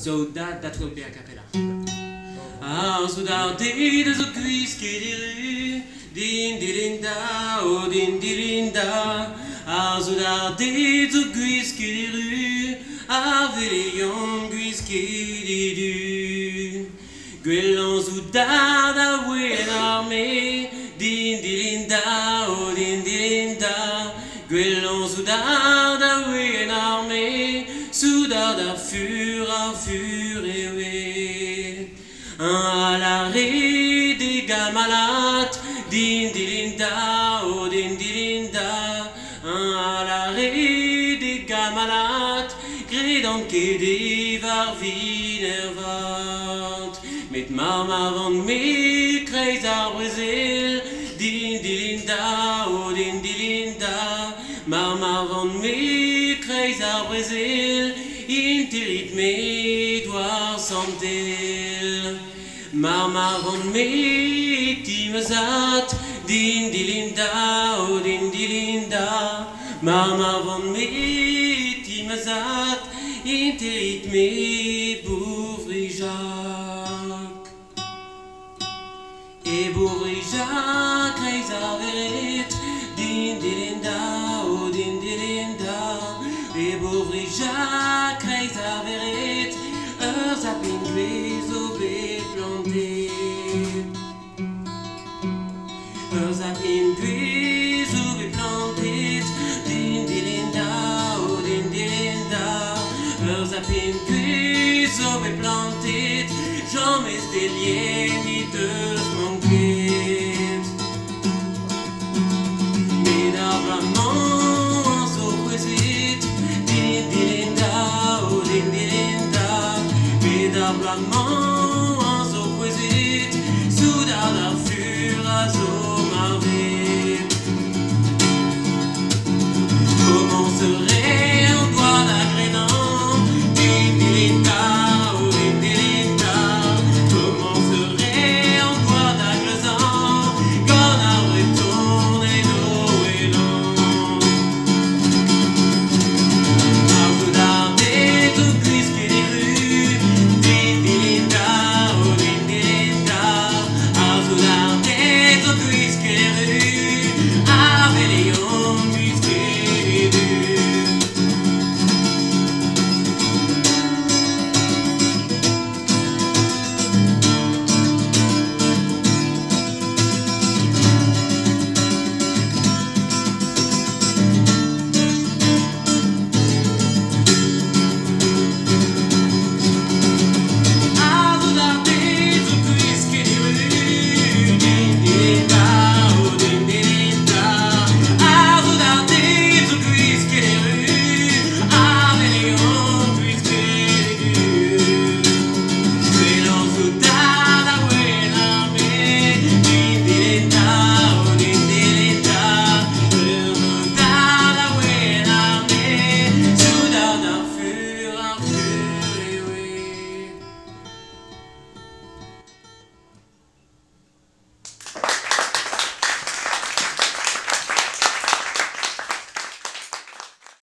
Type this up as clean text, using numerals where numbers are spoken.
So that will be a cappella. So daar deden ze kwiskidiri, din dilinda, oh din dilinda. So daar deden ze kwiskidiri, avelion kwiskididu. Gwelon zo daar da ween armee, din dilinda, oh din dilinda. Gwelon zo daar da ween armee, zo daar da fur et oui. À l'arrêt des gamalates, din dilinda, oh din dilinda. À l'arrêt des gamalates, gredant kedi var vinervat. Met mama van me kreis ar Brazil, din dilinda, oh din dilinda. Mama van me kreis ar Brazil, interit me doar santel. Mama van me timezat, din dilinda, oh din dilinda. Mama van me timezat, interit me bouvrijak. E bouvrijak reis averet, din dilinda, oh din dilinda. E bouvrijak reis averet, zapin gwezo be planté. Zapin gwezo be planté, din dilinda, oh din dilinda. Zapin gwezo be planté, jamais délié ni de manquet. Medablement so quesit, din dilinda, oh din dilinda. Medablement